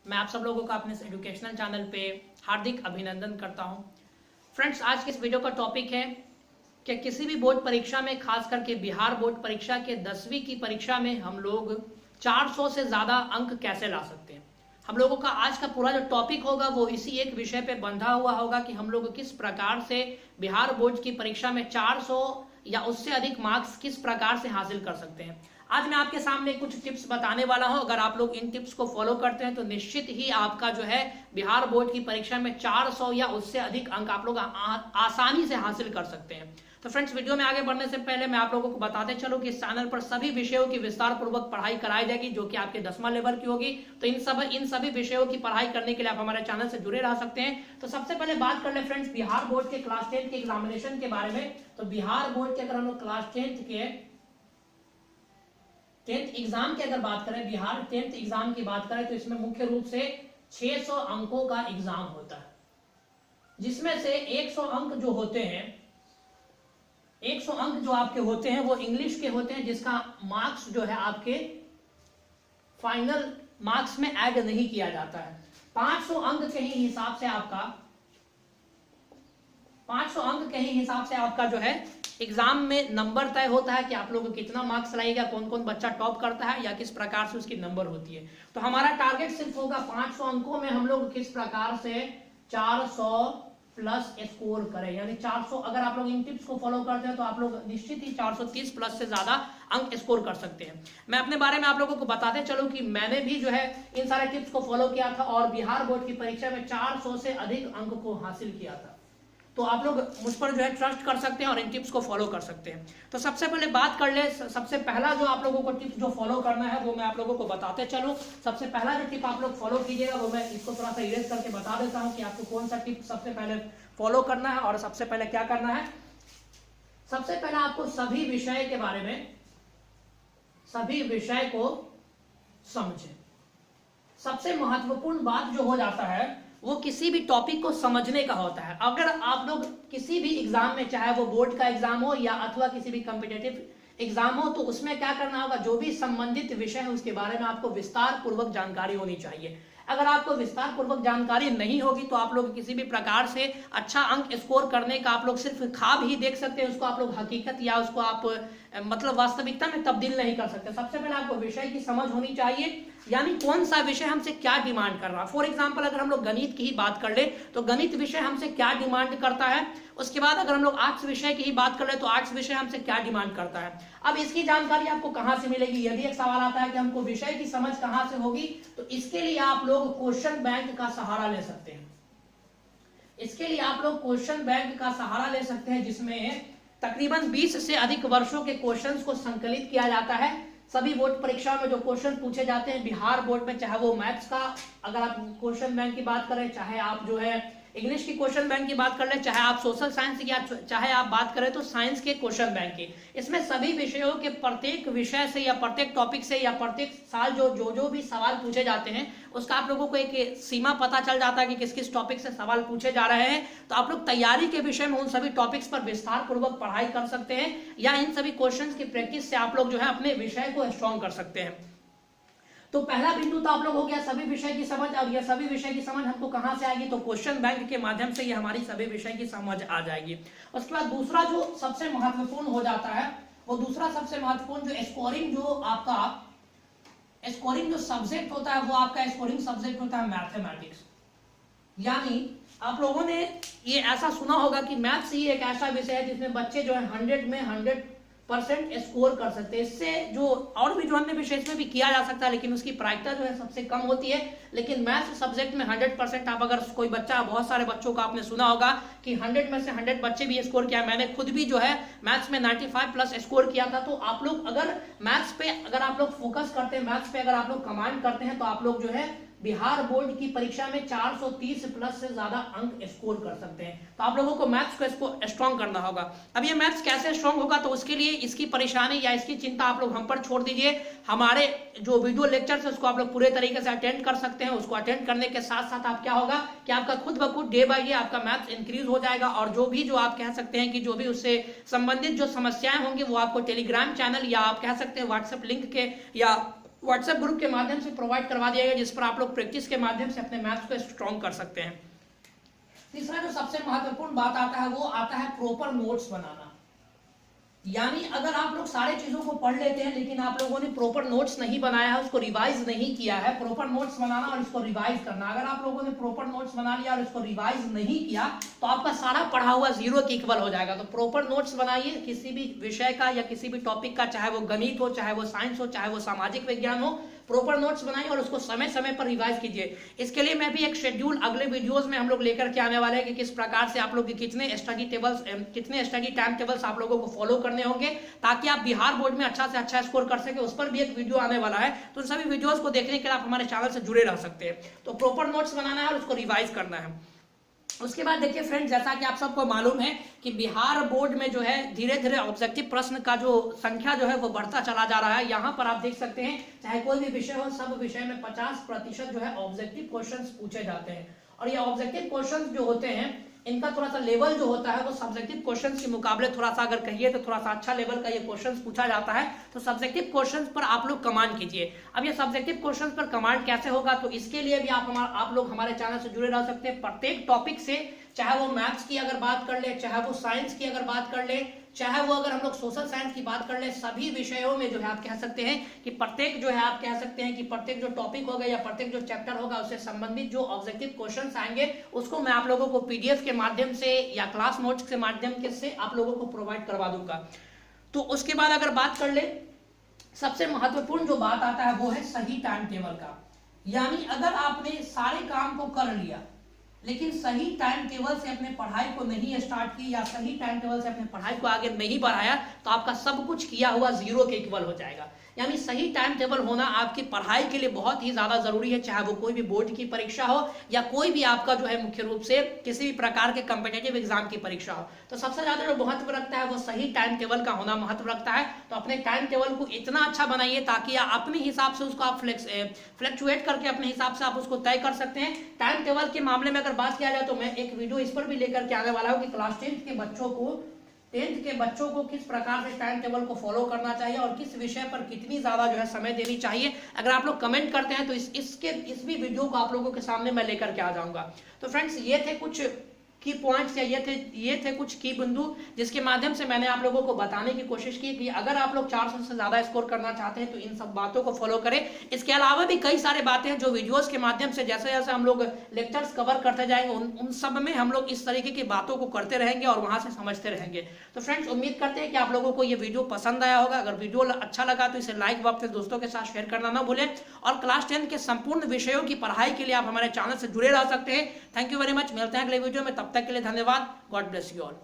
मैं आप सब लोगों का अपने एजुकेशनल चैनल पे हार्दिक अभिनंदन करता हूं। फ्रेंड्स, आज के इस वीडियो का टॉपिक है कि किसी भी बोर्ड परीक्षा में, खास करके बिहार बोर्ड परीक्षा के 10वीं की परीक्षा में हम लोग 400 से ज़्यादा अंक कैसे ला सकते हैं। हम लोगों का आज का पूरा जो टॉपिक होगा वो इसी एक विषय पे बंधा हुआ होगा कि हम लोग किस प्रकार से बिहार बोर्ड की परीक्षा में 400 या उससे अधिक मार्क्स किस प्रकार से हासिल कर सकते हैं। आज मैं आपके सामने कुछ टिप्स बताने वाला हूं। अगर आप लोग इन टिप्स को फॉलो करते हैं तो निश्चित ही आपका जो है बिहार बोर्ड की परीक्षा में 400 या उससे अधिक अंक आप लोग आसानी से हासिल कर सकते हैं। तो फ्रेंड्स, वीडियो में आगे बढ़ने से पहले मैं आप लोगों को बताते चलूं कि इस चैनल पर सभी विषयों की विस्तार पूर्वक पढ़ाई कराई जाएगी, जो कि आपके 10वां लेवल की होगी। तो इन सभी विषयों की पढ़ाई करने के लिए आप हमारे चैनल से जुड़े रह सकते हैं। तो सबसे पहले बात कर ले फ्रेंड्स बिहार बोर्ड के क्लास 10 के एग्जामिनेशन के बारे में। तो बिहार बोर्ड के अगर हम लोग क्लास 10th के 10th एग्जाम की अगर बात करें, बिहार 10th एग्जाम की बात करें, तो इसमें मुख्य रूप से 600 अंकों का एग्जाम होता है, जिसमें से 100 अंक जो होते हैं, 100 अंक जो आपके होते हैं वो इंग्लिश के होते हैं, जिसका मार्क्स जो है आपके फाइनल मार्क्स में ऐड नहीं किया जाता है। 500 अंक के ही हिसाब से आपका 500 अंक के ही हिसाब से आपका जो है एग्जाम में नंबर तय होता है कि आप लोगों को कितना मार्क्स लाएगा, कौन कौन बच्चा टॉप करता है या किस प्रकार से उसकी नंबर होती है। तो हमारा टारगेट सिर्फ होगा 500 अंकों में हम लोग किस प्रकार से 400 प्लस स्कोर करें, यानी 400। अगर आप लोग इन टिप्स को फॉलो करते हैं तो आप लोग निश्चित ही 430 प्लस से ज्यादा अंक स्कोर कर सकते हैं। मैं अपने बारे में आप लोगों को बताते चलूं कि मैंने भी जो है इन सारे टिप्स को फॉलो किया था और बिहार बोर्ड की परीक्षा में 400 से अधिक अंक को हासिल किया था। तो आप लोग मुझ पर जो है ट्रस्ट कर सकते हैं और इन टिप्स को फॉलो कर सकते हैं। तो सबसे पहले बात कर ले, सबसे पहला जो आप लोगों को टिप्स जो फॉलो करना है वो मैं आप लोगों को बताते चलूं। सबसे पहला जो टिप आप लोग फॉलो कीजिएगा वो मैं इसको थोड़ा सा इरेज करके बता देता हूं कि आपको कौन सा टिप सबसे पहले फॉलो करना है और सबसे पहले क्या करना है। सबसे पहले आपको सभी विषय के बारे में, सभी विषय को समझें। सबसे महत्वपूर्ण बात जो हो जाता है वो किसी भी टॉपिक को समझने का होता है। अगर आप लोग किसी भी एग्जाम में, चाहे वो बोर्ड का एग्जाम हो या अथवा किसी भी कॉम्पिटिटिव एग्जाम हो, तो उसमें क्या करना होगा, जो भी संबंधित विषय है उसके बारे में आपको विस्तार पूर्वक जानकारी होनी चाहिए। अगर आपको विस्तार पूर्वक जानकारी नहीं होगी तो आप लोग किसी भी प्रकार से अच्छा अंक स्कोर करने का आप लोग सिर्फ ख्वाब ही देख सकते हैं, उसको आप लोग हकीकत या उसको आप मतलब वास्तविकता में तब्दील नहीं कर सकते। सबसे पहले आपको विषय की समझ होनी चाहिए, यानी कौन सा विषय हमसे क्या डिमांड कर रहा है। फॉर एग्जाम्पल अगर हम लोग गणित की ही बात कर ले तो गणित विषय हमसे क्या डिमांड करता है। उसके बाद अगर हम लोग आर्ट्स विषय की ही बात कर ले तो आर्ट्स विषय हमसे क्या डिमांड करता है। अब इसकी जानकारी आपको कहां से मिलेगी, यदि एक सवाल आता है कि हमको विषय की समझ कहां से होगी, तो इसके लिए आप लोग क्वेश्चन बैंक का सहारा ले सकते हैं। इसके लिए आप लोग क्वेश्चन बैंक का सहारा ले सकते हैं, जिसमें तकरीबन 20 से अधिक वर्षों के क्वेश्चंस को संकलित किया जाता है। सभी बोर्ड परीक्षाओं में जो क्वेश्चन पूछे जाते हैं बिहार बोर्ड में, चाहे वो मैथ्स का अगर आप क्वेश्चन बैंक की बात करें, चाहे आप जो है इंग्लिश की क्वेश्चन बैंक की बात कर ले, चाहे आप सोशल साइंस की, चाहे आप बात करें तो साइंस के क्वेश्चन बैंक की, इसमें सभी विषयों के प्रत्येक विषय से या प्रत्येक टॉपिक से या प्रत्येक साल जो भी सवाल पूछे जाते हैं उसका आप लोगों को एक सीमा पता चल जाता है कि किस किस टॉपिक से सवाल पूछे जा रहे हैं। तो आप लोग तैयारी के विषय में उन सभी टॉपिक्स पर विस्तार पूर्वक पढ़ाई कर सकते हैं या इन सभी क्वेश्चन की प्रैक्टिस से आप लोग जो है अपने विषय को स्ट्रॉन्ग कर सकते हैं। तो पहला बिंदु तो आप लोग हो गया सभी विषय की समझ। और यह सभी विषय की समझ हमको कहां से आएगी, तो क्वेश्चन बैंक के माध्यम से ये हमारी सभी विषय की समझ आ जाएगी। उसके बाद दूसरा जो सबसे महत्वपूर्ण हो जाता है वो दूसरा सबसे महत्वपूर्ण जो स्कोरिंग जो सब्जेक्ट होता है वो आपका स्कोरिंग सब्जेक्ट होता है मैथमेटिक्स। यानी आप लोगों ने ये ऐसा सुना होगा कि मैथ्स ही एक ऐसा विषय है जिसमें बच्चे जो है 100 में 100% स्कोर कर सकते हैं। इससे जो और भी जो अन्य विषय इसमें भी किया जा सकता है, लेकिन उसकी प्रायिकता जो है सबसे कम होती है। लेकिन मैथ्स सब्जेक्ट में 100% आप अगर कोई बच्चा, बहुत सारे बच्चों का आपने सुना होगा कि 100 में से 100 बच्चे भी स्कोर किया। मैंने खुद भी जो है मैथ्स में 95 प्लस स्कोर किया था। तो आप लोग अगर मैथ्स पे अगर आप लोग फोकस करते हैं, मैथ्स पे अगर आप लोग कमांड करते हैं, तो आप लोग जो है बिहार बोर्ड की परीक्षा में 430 प्लस से ज्यादा अंक स्कोर कर सकते हैं। तो आप लोगों को मैथ्स को इसको स्ट्रॉन्ग करना होगा। अब ये मैथ्स कैसे स्ट्रॉन्ग होगा, तो उसके लिए इसकी परेशानी या इसकी चिंता आप लोग हम पर छोड़ दीजिए। हमारे जो वीडियो लेक्चर्स है उसको आप लोग पूरे तरीके से अटेंड कर सकते हैं। उसको अटेंड करने के साथ साथ आप क्या होगा कि आपका खुद ब खुद डे बाय डे आपका मैथ्स इंक्रीज हो जाएगा। और जो भी जो आप कह सकते हैं कि जो भी उससे संबंधित जो समस्याएं होंगी वो आपको टेलीग्राम चैनल या आप कह सकते हैं व्हाट्सएप लिंक के या व्हाट्सएप ग्रुप के माध्यम से प्रोवाइड करवा दिया गया, जिस पर आप लोग प्रैक्टिस के माध्यम से अपने मैथ्स को स्ट्रॉन्ग कर सकते हैं। तीसरा जो सबसे महत्वपूर्ण बात आता है वो आता है प्रॉपर नोट्स बनाना। यानी अगर आप लोग सारे चीजों को पढ़ लेते हैं लेकिन आप लोगों ने प्रॉपर नोट्स नहीं बनाया है, उसको रिवाइज नहीं किया है, प्रॉपर नोट्स बनाना और इसको रिवाइज करना। अगर आप लोगों ने प्रॉपर नोट्स बना लिया और इसको रिवाइज नहीं किया तो आपका सारा पढ़ा हुआ जीरो के इक्वल हो जाएगा। तो प्रॉपर नोट्स बनाइए किसी भी विषय का या किसी भी टॉपिक का, चाहे वो गणित हो, चाहे वो साइंस हो, चाहे वो सामाजिक विज्ञान हो, प्रॉपर नोट्स बनाइए और उसको समय समय पर रिवाइज कीजिए। इसके लिए मैं भी एक शेड्यूल अगले वीडियोस में हम लोग लेकर के आने वाले हैं कि किस प्रकार से आप लोग कितने स्टडी टाइम टेबल्स आप लोगों को फॉलो करने होंगे ताकि आप बिहार बोर्ड में अच्छा से अच्छा स्कोर कर सके। उस पर भी एक वीडियो आने वाला है, तो उन सभी वीडियोस को देखने के लिए आप हमारे चैनल से जुड़े रह सकते हैं। तो प्रॉपर नोट्स बनाना है और उसको रिवाइज करना है। उसके बाद देखिए फ्रेंड्स, जैसा कि आप सबको मालूम है कि बिहार बोर्ड में जो है धीरे धीरे ऑब्जेक्टिव प्रश्न का जो संख्या जो है वो बढ़ता चला जा रहा है। यहाँ पर आप देख सकते हैं चाहे कोई भी विषय हो, सब विषय में 50% जो है ऑब्जेक्टिव क्वेश्चंस पूछे जाते हैं। और ये ऑब्जेक्टिव क्वेश्चंस जो होते हैं इनका थोड़ा सा लेवल जो होता है वो सब्जेक्टिव क्वेश्चंस के मुकाबले थोड़ा सा अगर कहिए तो थोड़ा सा अच्छा लेवल का ये क्वेश्चंस पूछा जाता है। तो सब्जेक्टिव क्वेश्चंस पर आप लोग कमांड कीजिए। अब ये सब्जेक्टिव क्वेश्चंस पर कमांड कैसे होगा, तो इसके लिए भी आप लोग हमारे चैनल से जुड़े रह सकते हैं। प्रत्येक टॉपिक से, चाहे वो मैथ्स की अगर बात कर ले, चाहे वो साइंस की अगर बात कर ले, चाहे वो अगर हम लोग सोशल साइंस की बात कर ले, सभी विषयों में जो है आप कह सकते हैं कि प्रत्येक जो है आप कह सकते हैं कि प्रत्येक जो टॉपिक होगा या प्रत्येक जो चैप्टर होगा उससे संबंधित जो ऑब्जेक्टिव क्वेश्चंस आएंगे उसको मैं आप लोगों को पीडीएफ के माध्यम से या क्लास नोट्स के माध्यम से आप लोगों को प्रोवाइड करवा दूंगा। तो उसके बाद अगर बात कर ले, सबसे महत्वपूर्ण जो बात आता है वो है सही टाइम टेबल का। यानी अगर आपने सारे काम को कर लिया लेकिन सही टाइम टेबल से अपने पढ़ाई को नहीं स्टार्ट की या सही टाइम टेबल से अपने पढ़ाई को आगे नहीं बढ़ाया तो आपका सब कुछ किया हुआ जीरो के इक्वल हो जाएगा। यानी सही टाइम टेबल होना आपकी पढ़ाई के लिए बहुत ही ज्यादा जरूरी है, चाहे वो कोई भी बोर्ड की परीक्षा हो या कोई भी आपका जो है मुख्य रूप से किसी भी प्रकार के कॉम्पिटिटिव एग्जाम की परीक्षा हो। तो सबसे ज्यादा जो महत्व रखता है वो सही टाइम टेबल का होना महत्व रखता है। तो अपने टाइम टेबल को इतना अच्छा बनाइए ताकि आप अपने हिसाब से उसको आप फ्लैक्चुएट करके अपने हिसाब से आप उसको तय कर सकते हैं। टाइम टेबल के मामले में अगर बात किया जाए तो मैं एक वीडियो इस पर भी लेकर के आने वाला हूँ कि क्लास 10th के बच्चों को किस प्रकार से टाइम टेबल को फॉलो करना चाहिए और किस विषय पर कितनी ज्यादा जो है समय देनी चाहिए। अगर आप लोग कमेंट करते हैं तो इस भी वीडियो को आप लोगों के सामने मैं लेकर के आ जाऊंगा। तो फ्रेंड्स, ये थे कुछ की पॉइंट्स या ये थे कुछ की बिंदु जिसके माध्यम से मैंने आप लोगों को बताने की कोशिश की कि अगर आप लोग 400 से ज्यादा स्कोर करना चाहते हैं तो इन सब बातों को फॉलो करें। इसके अलावा भी कई सारे बातें हैं जो वीडियोस के माध्यम से जैसे जैसे हम लोग लेक्चर्स कवर करते जाएंगे उन सब में हम लोग इस तरीके की बातों को करते रहेंगे और वहां से समझते रहेंगे। तो फ्रेंड्स, उम्मीद करते हैं कि आप लोगों को ये वीडियो पसंद आया होगा। अगर वीडियो अच्छा लगा तो इसे लाइक व अपने दोस्तों के साथ शेयर करना ना भूलें और क्लास 10 के संपूर्ण विषयों की पढ़ाई के लिए आप हमारे चैनल से जुड़े रह सकते हैं। Thank you very much. मिलते हैं अगले वीडियो में, तब तक के लिए धन्यवाद। God bless you all.